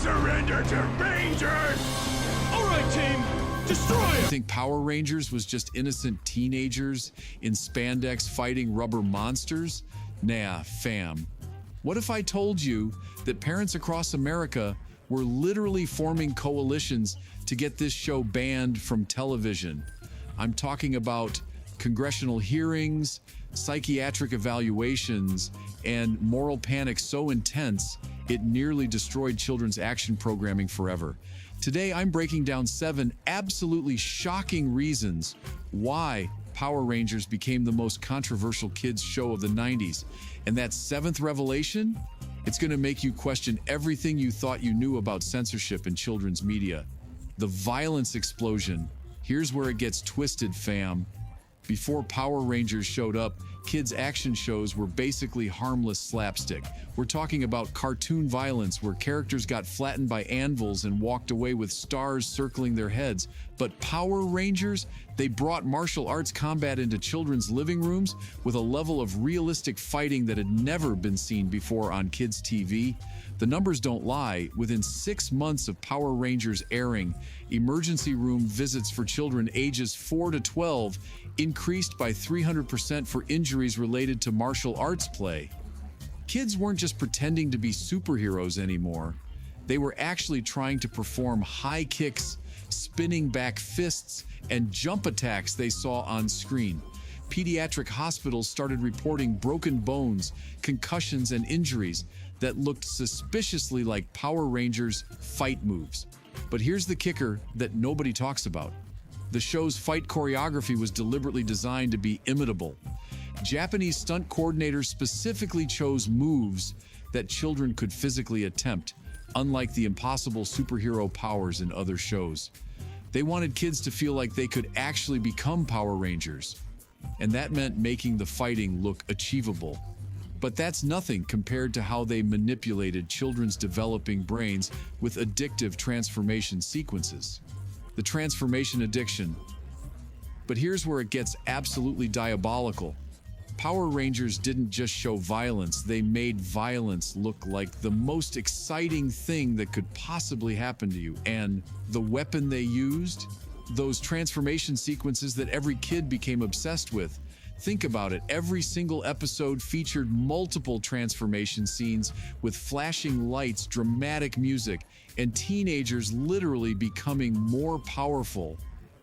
surrender to Rangers! All right, team, destroy You him! think Power Rangers was just innocent teenagers in spandex fighting rubber monsters? Nah, fam. What if I told you that parents across America were literally forming coalitions to get this show banned from television? I'm talking about congressional hearings, psychiatric evaluations, and moral panic so intense it nearly destroyed children's action programming forever. Today, I'm breaking down 7 absolutely shocking reasons why Power Rangers became the most controversial kids show of the 90s. And that 7th revelation? It's going to make you question everything you thought you knew about censorship in children's media. The violence explosion. Here's where it gets twisted, fam. Before Power Rangers showed up, kids' action shows were basically harmless slapstick. We're talking about cartoon violence where characters got flattened by anvils and walked away with stars circling their heads. But Power Rangers, they brought martial arts combat into children's living rooms with a level of realistic fighting that had never been seen before on kids' TV. The numbers don't lie. Within 6 months of Power Rangers airing, emergency room visits for children ages 4 to 12 increased by 300% for injuries related to martial arts play. Kids weren't just pretending to be superheroes anymore. They were actually trying to perform high kicks, spinning back fists, and jump attacks they saw on screen. Pediatric hospitals started reporting broken bones, concussions, and injuries that looked suspiciously like Power Rangers fight moves. But here's the kicker that nobody talks about. The show's fight choreography was deliberately designed to be imitable. Japanese stunt coordinators specifically chose moves that children could physically attempt, unlike the impossible superhero powers in other shows. They wanted kids to feel like they could actually become Power Rangers, and that meant making the fighting look achievable. But that's nothing compared to how they manipulated children's developing brains with addictive transformation sequences. The transformation addiction. But here's where it gets absolutely diabolical. Power Rangers didn't just show violence, they made violence look like the most exciting thing that could possibly happen to you. And the weapon they used? Those transformation sequences that every kid became obsessed with. Think about it, every single episode featured multiple transformation scenes with flashing lights, dramatic music, and teenagers literally becoming more powerful,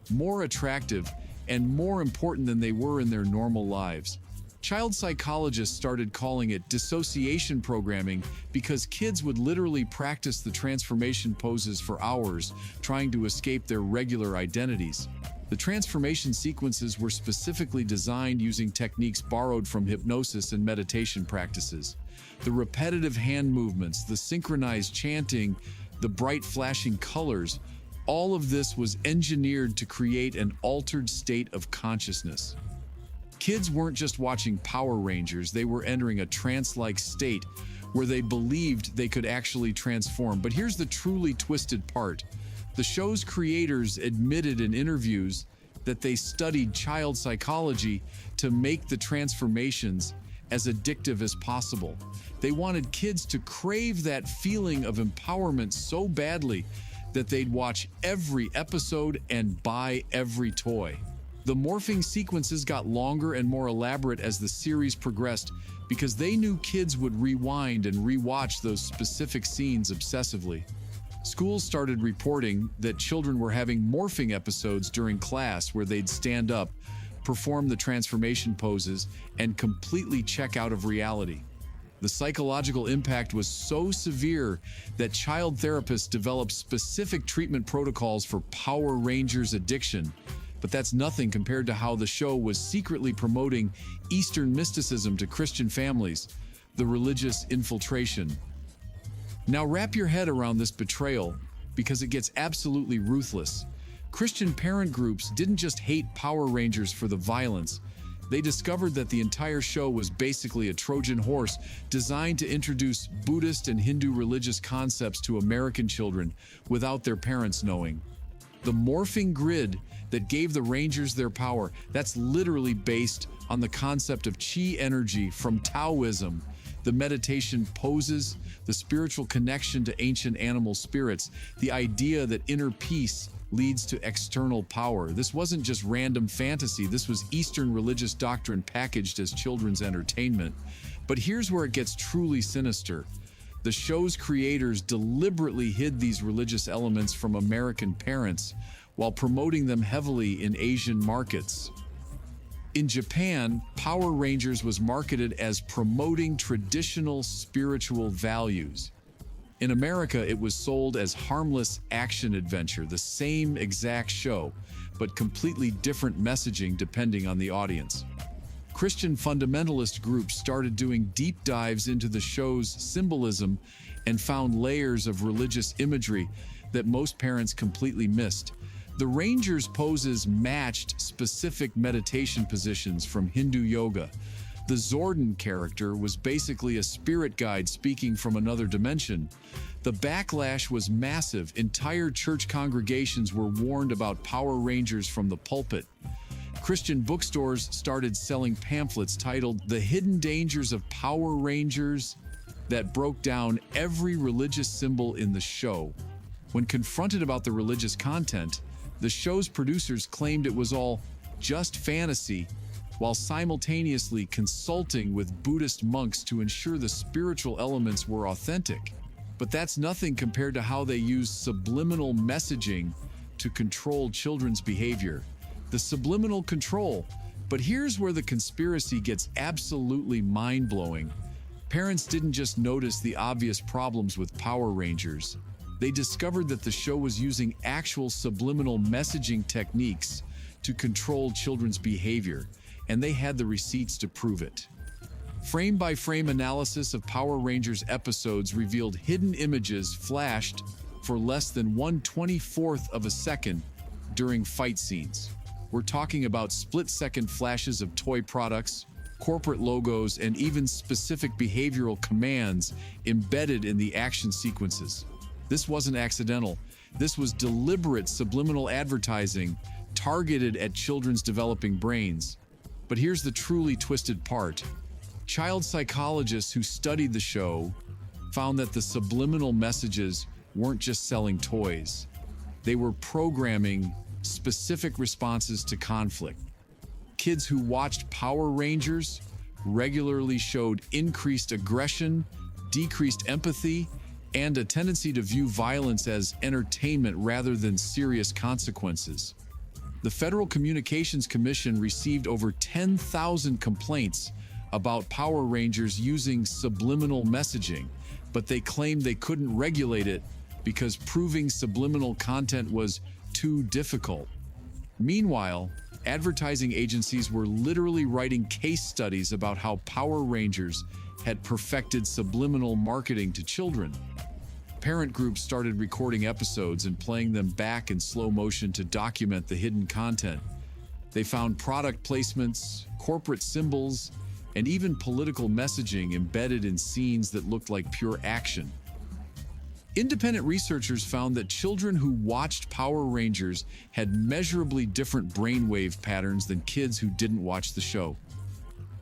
more attractive, and more important than they were in their normal lives. Child psychologists started calling it dissociation programming because kids would literally practice the transformation poses for hours, trying to escape their regular identities. The transformation sequences were specifically designed using techniques borrowed from hypnosis and meditation practices. The repetitive hand movements, the synchronized chanting, the bright flashing colors, all of this was engineered to create an altered state of consciousness. Kids weren't just watching Power Rangers, they were entering a trance-like state where they believed they could actually transform. But here's the truly twisted part. The show's creators admitted in interviews that they studied child psychology to make the transformations as addictive as possible. They wanted kids to crave that feeling of empowerment so badly that they'd watch every episode and buy every toy. The morphing sequences got longer and more elaborate as the series progressed because they knew kids would rewind and rewatch those specific scenes obsessively. Schools started reporting that children were having morphing episodes during class where they'd stand up, perform the transformation poses, and completely check out of reality. The psychological impact was so severe that child therapists developed specific treatment protocols for Power Rangers addiction. But that's nothing compared to how the show was secretly promoting Eastern mysticism to Christian families, the religious infiltration. Now wrap your head around this betrayal, because it gets absolutely ruthless. Christian parent groups didn't just hate Power Rangers for the violence. They discovered that the entire show was basically a Trojan horse designed to introduce Buddhist and Hindu religious concepts to American children without their parents knowing. The morphing grid that gave the Rangers their power, that's literally based on the concept of chi energy from Taoism. The meditation poses, the spiritual connection to ancient animal spirits, the idea that inner peace leads to external power. This wasn't just random fantasy, this was Eastern religious doctrine packaged as children's entertainment. But here's where it gets truly sinister. The show's creators deliberately hid these religious elements from American parents while promoting them heavily in Asian markets. In Japan, Power Rangers was marketed as promoting traditional spiritual values. In America, it was sold as harmless action adventure, the same exact show, but completely different messaging depending on the audience. Christian fundamentalist groups started doing deep dives into the show's symbolism and found layers of religious imagery that most parents completely missed. The Rangers' poses matched specific meditation positions from Hindu yoga. The Zordon character was basically a spirit guide speaking from another dimension. The backlash was massive. Entire church congregations were warned about Power Rangers from the pulpit. Christian bookstores started selling pamphlets titled The Hidden Dangers of Power Rangers that broke down every religious symbol in the show. When confronted about the religious content, the show's producers claimed it was all just fantasy, while simultaneously consulting with Buddhist monks to ensure the spiritual elements were authentic. But that's nothing compared to how they used subliminal messaging to control children's behavior. The subliminal control. But here's where the conspiracy gets absolutely mind-blowing. Parents didn't just notice the obvious problems with Power Rangers. They discovered that the show was using actual subliminal messaging techniques to control children's behavior, and they had the receipts to prove it. Frame-by-frame analysis of Power Rangers episodes revealed hidden images flashed for less than 1/24th of a second during fight scenes. We're talking about split-second flashes of toy products, corporate logos, and even specific behavioral commands embedded in the action sequences. This wasn't accidental. This was deliberate subliminal advertising targeted at children's developing brains. But here's the truly twisted part. Child psychologists who studied the show found that the subliminal messages weren't just selling toys. They were programming specific responses to conflict. Kids who watched Power Rangers regularly showed increased aggression, decreased empathy, and a tendency to view violence as entertainment rather than serious consequences. The Federal Communications Commission received over 10,000 complaints about Power Rangers using subliminal messaging, but they claimed they couldn't regulate it because proving subliminal content was too difficult. Meanwhile, advertising agencies were literally writing case studies about how Power Rangers had perfected subliminal marketing to children. Parent groups started recording episodes and playing them back in slow motion to document the hidden content. They found product placements, corporate symbols, and even political messaging embedded in scenes that looked like pure action. Independent researchers found that children who watched Power Rangers had measurably different brainwave patterns than kids who didn't watch the show.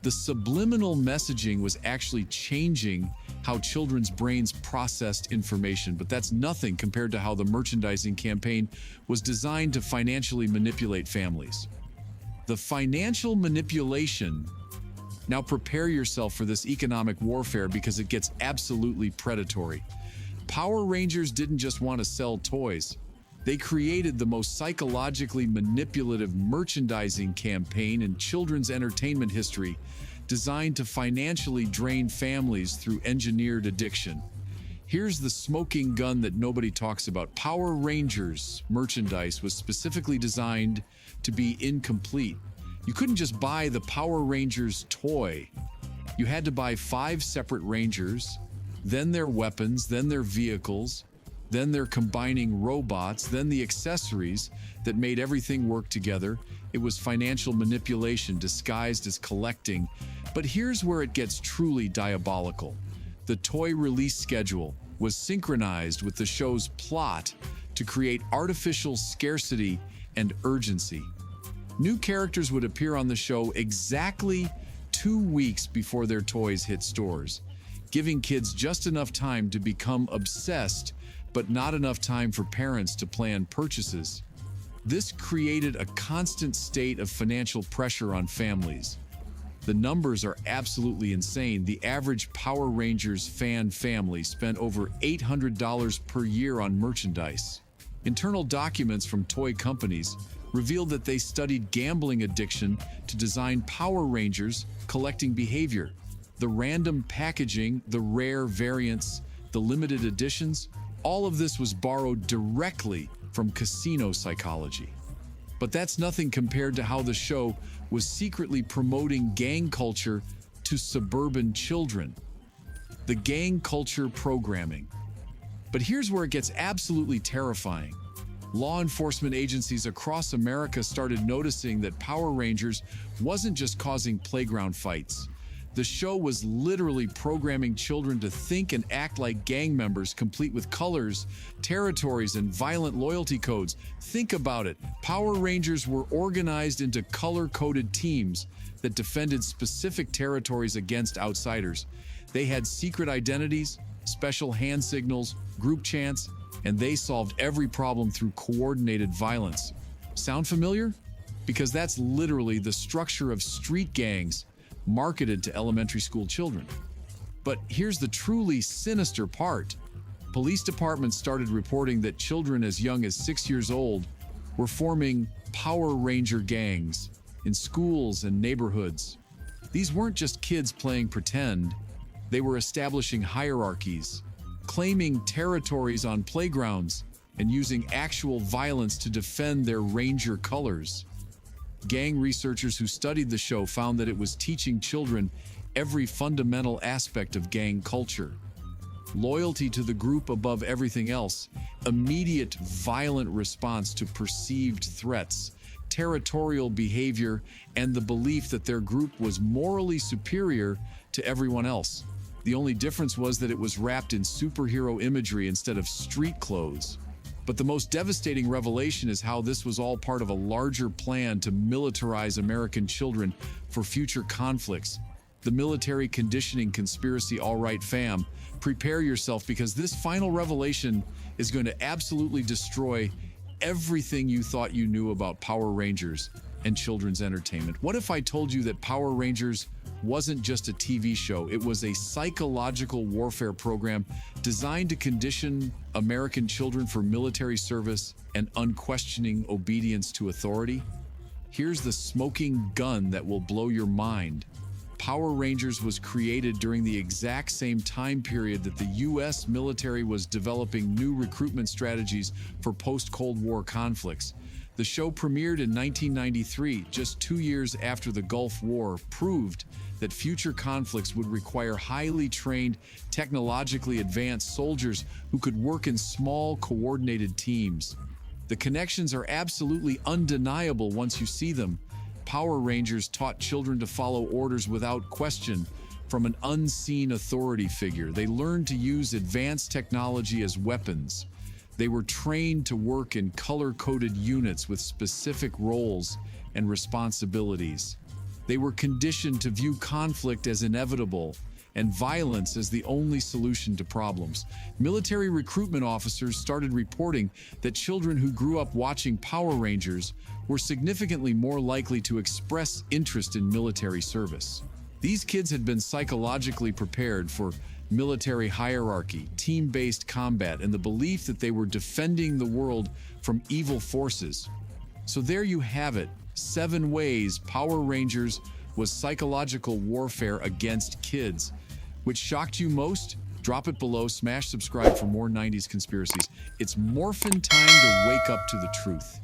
The subliminal messaging was actually changing how children's brains processed information, but that's nothing compared to how the merchandising campaign was designed to financially manipulate families. The financial manipulation. Now prepare yourself for this economic warfare because it gets absolutely predatory. Power Rangers didn't just want to sell toys. They created the most psychologically manipulative merchandising campaign in children's entertainment history, designed to financially drain families through engineered addiction. Here's the smoking gun that nobody talks about. Power Rangers merchandise was specifically designed to be incomplete. You couldn't just buy the Power Rangers toy. You had to buy 5 separate Rangers, then their weapons, then their vehicles, then their combining robots, then the accessories that made everything work together. It was financial manipulation disguised as collecting. But here's where it gets truly diabolical. The toy release schedule was synchronized with the show's plot to create artificial scarcity and urgency. New characters would appear on the show exactly 2 weeks before their toys hit stores. giving kids just enough time to become obsessed, but not enough time for parents to plan purchases. This created a constant state of financial pressure on families. The numbers are absolutely insane. The average Power Rangers fan family spent over $800 per year on merchandise. Internal documents from toy companies revealed that they studied gambling addiction to design Power Rangers collecting behavior. The random packaging, the rare variants, the limited editions, all of this was borrowed directly from casino psychology. But that's nothing compared to how the show was secretly promoting gang culture to suburban children. The gang culture programming. But here's where it gets absolutely terrifying. Law enforcement agencies across America started noticing that Power Rangers wasn't just causing playground fights. The show was literally programming children to think and act like gang members, complete with colors, territories, and violent loyalty codes. Think about it. Power Rangers were organized into color-coded teams that defended specific territories against outsiders. They had secret identities, special hand signals, group chants, and they solved every problem through coordinated violence. Sound familiar? Because that's literally the structure of street gangs marketed to elementary school children. But here's the truly sinister part. Police departments started reporting that children as young as 6 years old were forming Power Ranger gangs in schools and neighborhoods. These weren't just kids playing pretend. They were establishing hierarchies, claiming territories on playgrounds, and using actual violence to defend their Ranger colors. Gang researchers who studied the show found that it was teaching children every fundamental aspect of gang culture. Loyalty to the group above everything else, immediate violent response to perceived threats, territorial behavior, and the belief that their group was morally superior to everyone else. The only difference was that it was wrapped in superhero imagery instead of street clothes. But the most devastating revelation is how this was all part of a larger plan to militarize American children for future conflicts. The military conditioning conspiracy. All right, fam, prepare yourself, because this final revelation is going to absolutely destroy everything you thought you knew about Power Rangers and children's entertainment. What if I told you that Power Rangers wasn't just a TV show? It was a psychological warfare program designed to condition American children for military service and unquestioning obedience to authority. Here's the smoking gun that will blow your mind. Power Rangers was created during the exact same time period that the U.S. military was developing new recruitment strategies for post-Cold War conflicts. The show premiered in 1993, just 2 years after the Gulf War, proved that future conflicts would require highly trained, technologically advanced soldiers who could work in small, coordinated teams. The connections are absolutely undeniable once you see them. Power Rangers taught children to follow orders without question from an unseen authority figure. They learned to use advanced technology as weapons. They were trained to work in color-coded units with specific roles and responsibilities. They were conditioned to view conflict as inevitable and violence as the only solution to problems. Military recruitment officers started reporting that children who grew up watching Power Rangers were significantly more likely to express interest in military service. These kids had been psychologically prepared for military hierarchy, team-based combat, and the belief that they were defending the world from evil forces. So there you have it, 7 ways Power Rangers was psychological warfare against kids. Which shocked you most? Drop it below, smash subscribe for more 90s conspiracies. It's morphin time to wake up to the truth.